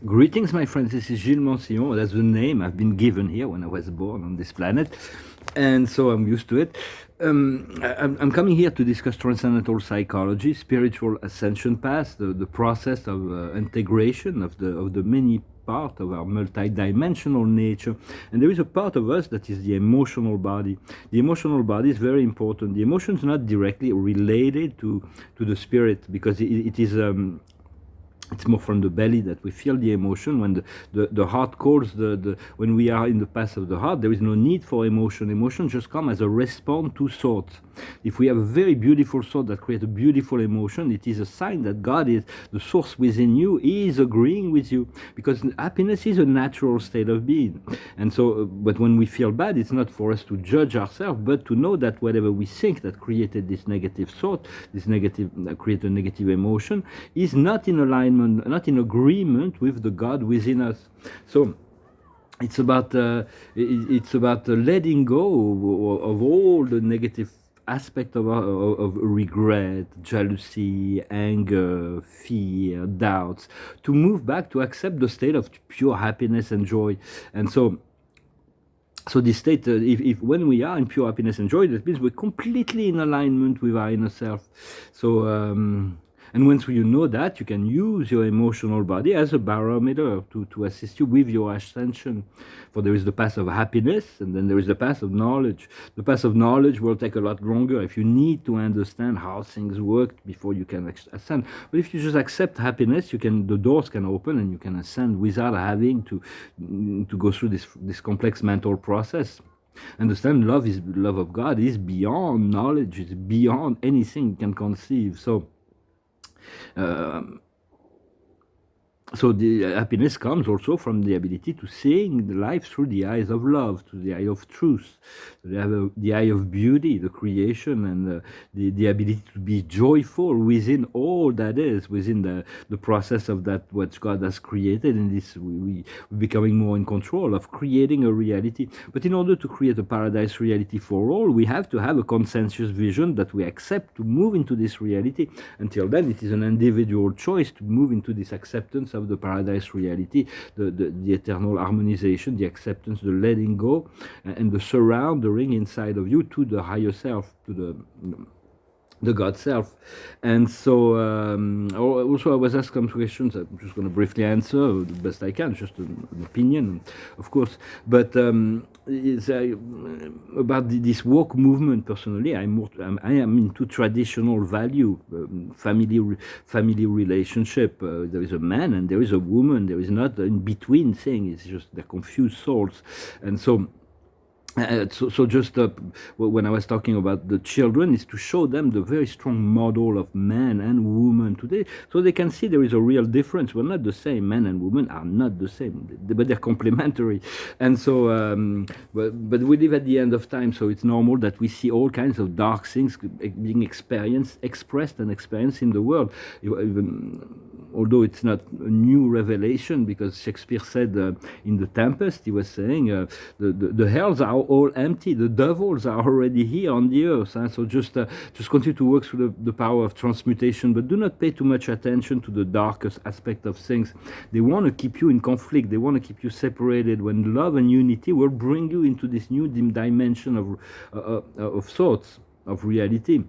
Greetings, my friends. This is Gilles Mancillon. That's the name I've been given here when I was born on this planet, and so I'm used to it. I'm coming here to discuss transcendental psychology, spiritual ascension path, the process of integration of the many part of our multi-dimensional nature. And there is a part of us that is the emotional body. The emotional body is very important. The emotion is not directly related to the spirit, because it is it's more from the belly that we feel the emotion. When the heart calls, when we are in the path of the heart, there is no need for emotion. Emotion just come as a response to thoughts. If we have a very beautiful thought that creates a beautiful emotion, it is a sign that God is, the source within you, is agreeing with you, because happiness is a natural state of being. And so, but when we feel bad, it's not for us to judge ourselves, but to know that whatever we think that created this negative thought, this negative, create a negative emotion, is not in alignment, not in agreement with the God within us. So it's about letting go of all the negative aspect of regret, jealousy, anger, fear, doubts, to move back to accept the state of pure happiness and joy. And so this state, if when we are in pure happiness and joy, that means we're completely in alignment with our inner self. So and once you know that, you can use your emotional body as a barometer to assist you with your ascension. For there is the path of happiness, and then there is the path of knowledge. The path of knowledge will take a lot longer if you need to understand how things work before you can ascend. But if you just accept happiness, the doors can open and you can ascend without having to go through this complex mental process. Understand, love of God is beyond knowledge, it's beyond anything you can conceive. So the happiness comes also from the ability to seeing the life through the eyes of love, to the eye of truth, the eye of beauty, the creation, and the ability to be joyful within all that is, within the process of that what God has created. In this, we're becoming more in control of creating a reality. But in order to create a paradise reality for all, we have to have a consensus vision that we accept to move into this reality. Until then, it is an individual choice to move into this acceptance of the paradise reality, the eternal harmonization, the acceptance, the letting go, and the surrendering inside of you to the higher self, to the God self. And so also I was asked some questions. I'm just going to briefly answer the best I can, just an opinion, of course. But it's about this woke movement. Personally, I am into traditional value, family relationship. There is a man and there is a woman. There is not in between thing. It's just the confused souls. And so just when I was talking about the children, is to show them the very strong model of man and woman today, so they can see there is a real difference. We're not the same. Man and woman are not the same, but they're complementary. And so, but we live at the end of time, so it's normal that we see all kinds of dark things being expressed and experienced in the world. Even although it's not a new revelation, because Shakespeare said in The Tempest, he was saying the hells are all empty, the devils are already here on the earth. So just continue to work through the power of transmutation, but do not pay too much attention to the darkest aspect of things. They want to keep you in conflict, they want to keep you separated, when love and unity will bring you into this new dimension of thoughts, of reality.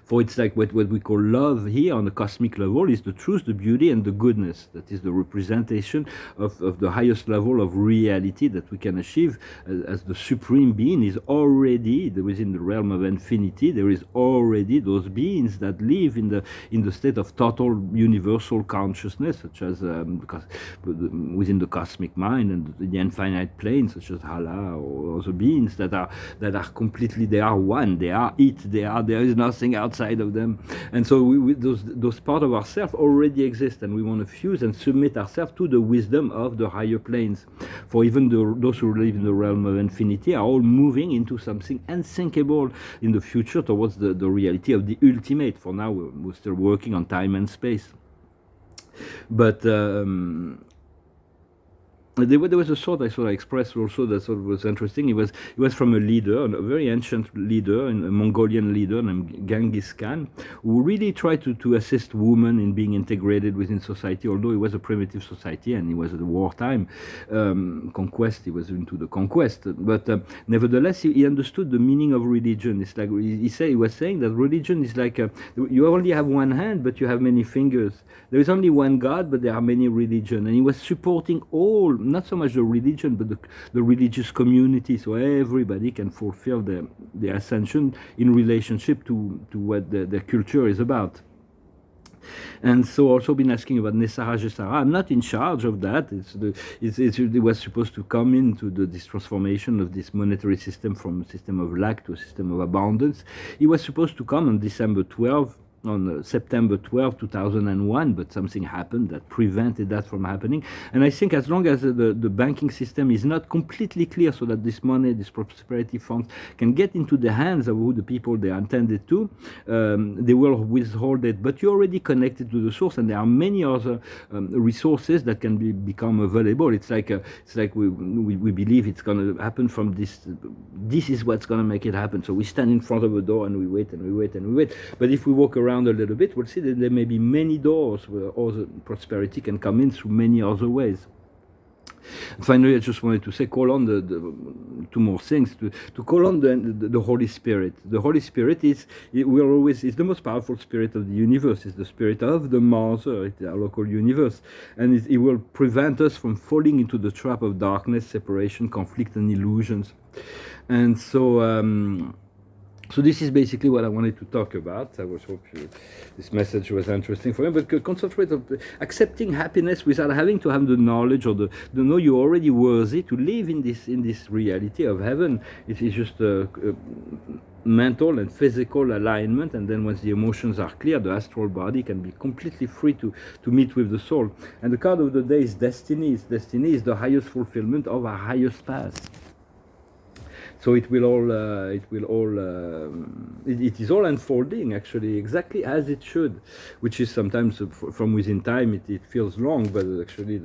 For it's like what we call love here on the cosmic level is the truth, the beauty, and the goodness. That is the representation of the highest level of reality that we can achieve as the supreme being is already within the realm of infinity. There is already those beings that live in the state of total universal consciousness, such as within the cosmic mind and the infinite plane, such as Allah, or the beings that are completely, they are one, they are it, there is nothing outside of them. And so those part of ourselves already exist, and we want to fuse and submit ourselves to the wisdom of the higher planes. For even those who live in the realm of infinity are all moving into something unthinkable in the future, towards the reality of the ultimate. For now, we're still working on time and space. But there was a thought I sort of expressed also that sort of was interesting. He was from a leader, a very ancient leader, a Mongolian leader named Genghis Khan, who really tried to assist women in being integrated within society. Although it was a primitive society and it was at the wartime conquest, he was into the conquest. But nevertheless, he understood the meaning of religion. It's like he was saying that religion is like you only have one hand, but you have many fingers. There is only one God, but there are many religions. And he was supporting all, not so much the religion, but the religious community, so everybody can fulfill their ascension in relationship to what their culture is about. And so also been asking about Nessara Gesara. I'm not in charge of that. It was supposed to come into this transformation of this monetary system from a system of lack to a system of abundance. It was supposed to come on December 12th, on September 12, 2001, but something happened that prevented that from happening. And I think as long as the banking system is not completely clear so that this money, this prosperity funds can get into the hands of who the people they are intended to, they will withhold it. But you're already connected to the source, and there are many other resources that can become available. It's like we believe it's going to happen from this. This is what's going to make it happen. So we stand in front of a door and we wait and we wait and we wait. But if we walk around a little bit, we'll see that there may be many doors where all the prosperity can come in through many other ways. And finally, I just wanted to say, call on the two more things, to call on the Holy Spirit. The Holy Spirit is the most powerful spirit of the universe. It's the spirit of the Mother, it's our local universe. And it will prevent us from falling into the trap of darkness, separation, conflict, and illusions. And so this is basically what I wanted to talk about. I hope this message was interesting for you. But concentrate on accepting happiness without having to have the knowledge or the know you're already worthy to live in this reality of heaven. It is just a mental and physical alignment, and then once the emotions are clear, the astral body can be completely free to meet with the soul. And the card of the day is destiny. Destiny is the highest fulfillment of our highest past. So it is all unfolding actually exactly as it should, which is sometimes from within time it feels long, but actually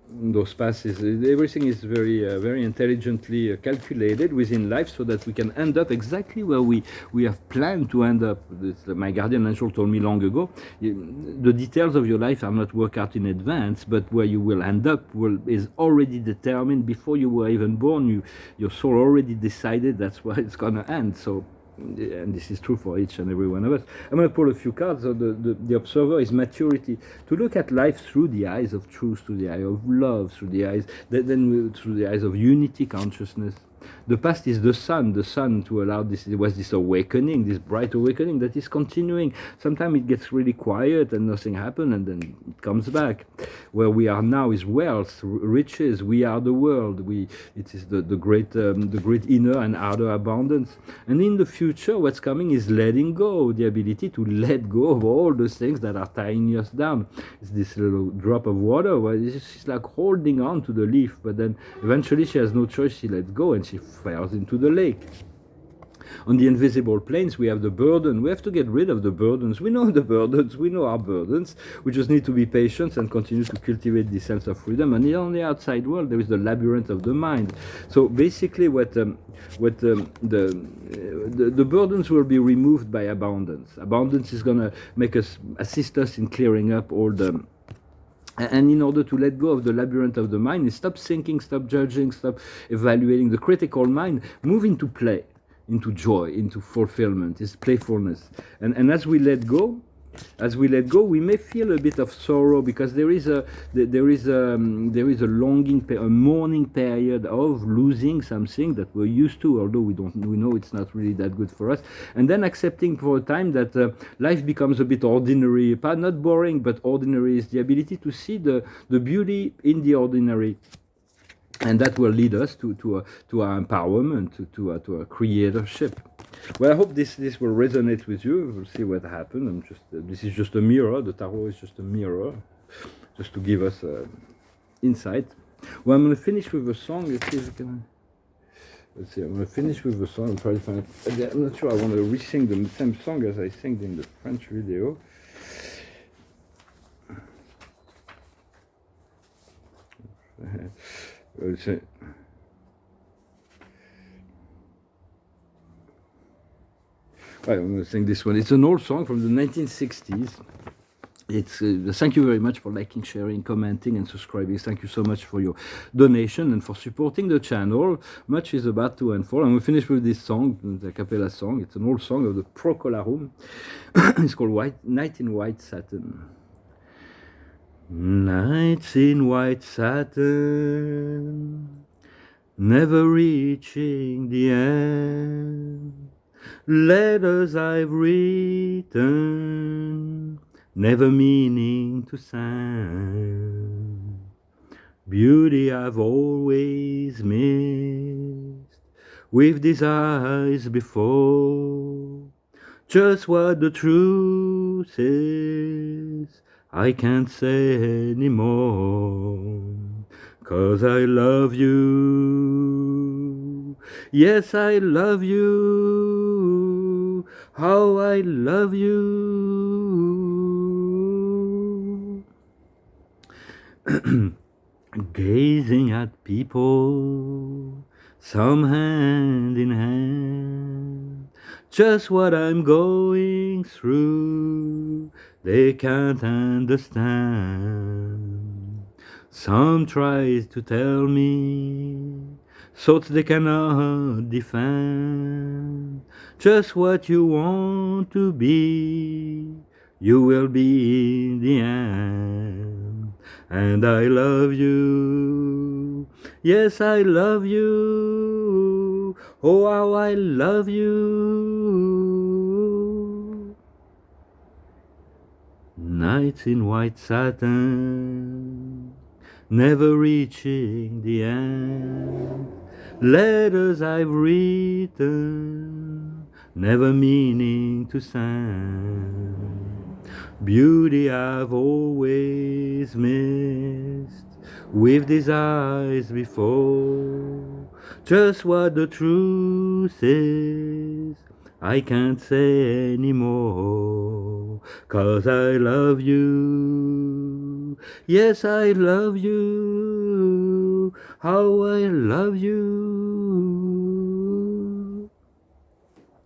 those passes, everything is very intelligently calculated within life so that we can end up exactly where we have planned to end up. My guardian angel told me long ago, the details of your life are not worked out in advance, but where you will end up is already determined before you were even born. Your soul already decided that's where it's going to end. So, and this is true for each and every one of us. I'm going to pull a few cards. So the observer is maturity, to look at life through the eyes of truth, through the eye of love, through the eyes through the eyes of unity consciousness. The past is the sun to allow this. There was this awakening, this bright awakening that is continuing. Sometimes it gets really quiet and nothing happens, and then it comes back. Where we are now is wealth, riches. We are the world. It is the great inner and outer abundance. And in the future, what's coming is letting go, the ability to let go of all those things that are tying us down. It's this little drop of water where she's like holding on to the leaf, but then eventually she has no choice. She lets go and she falls into the lake. On the invisible planes, we have the burden. We have to get rid of the burdens. We know the burdens. We know our burdens. We just need to be patient and continue to cultivate this sense of freedom. And on the outside world, there is the labyrinth of the mind. So basically, the burdens will be removed by abundance. Abundance is going to assist us in clearing up all the. And in order to let go of the labyrinth of the mind, stop thinking, stop judging, stop evaluating. The critical mind, move into play, into joy, into fulfillment, is playfulness. And as we let go, we may feel a bit of sorrow because there is a longing, a mourning period of losing something that we're used to, although we know it's not really that good for us. And then accepting for a time that life becomes a bit ordinary, not boring, but ordinary, is the ability to see the beauty in the ordinary. And that will lead us to our empowerment, to our creatorship. Well, I hope this will resonate with you. We'll see what happens. This is just a mirror. The tarot is just a mirror, just to give us insight. Well, I'm going to finish with a song. Let's see if we can. Let's see. I'm going to finish with a song. I'm trying to find. I'm not sure I want to re-sing the same song as I sang in the French video. So- I'm going to sing this one. It's an old song from the 1960s. It's thank you very much for liking, sharing, commenting, and subscribing. Thank you so much for your donation and for supporting the channel. Much is about to unfold. I'm going to finish with this song, the a cappella song. It's an old song of the Procolarum. It's called Night in White Satin. Nights in white satin, never reaching the end. Letters I've written, never meaning to send. Beauty I've always missed, with these eyes before. Just what the truth is, I can't say anymore. 'Cause I love you, yes I love you, how I love you. Gazing at people, some hand in hand, just what I'm going through, they can't understand. Some tries to tell me, thoughts they cannot defend. Just what you want to be, you will be in the end. And I love you, yes I love you, oh how I love you. Nights in white satin, never reaching the end. Letters I've written, never meaning to send. Beauty I've always missed, with these eyes before. Just what the truth is, I can't say anymore. 'Cause I love you, yes I love you, how I love you.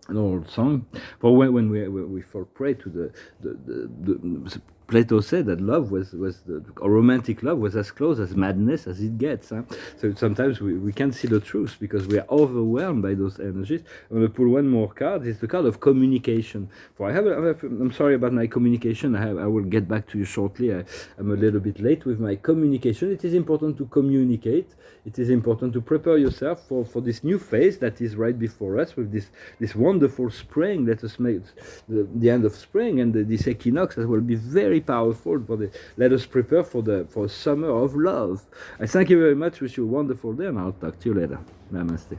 An old song. For when we fall prey to the Plato said that love was or romantic love was as close as madness as it gets. Huh? So sometimes we can't see the truth because we are overwhelmed by those energies. I'm going to pull one more card. It's the card of communication. For I'm sorry about my communication. I will get back to you shortly. I'm a little bit late with my communication. It is important to communicate. It is important to prepare yourself for this new phase that is right before us with this wonderful spring. Let us make the end of spring and this equinox that will be very powerful let us prepare for summer of love. I thank you very much. Wish you a wonderful day and I'll talk to you later. Namaste.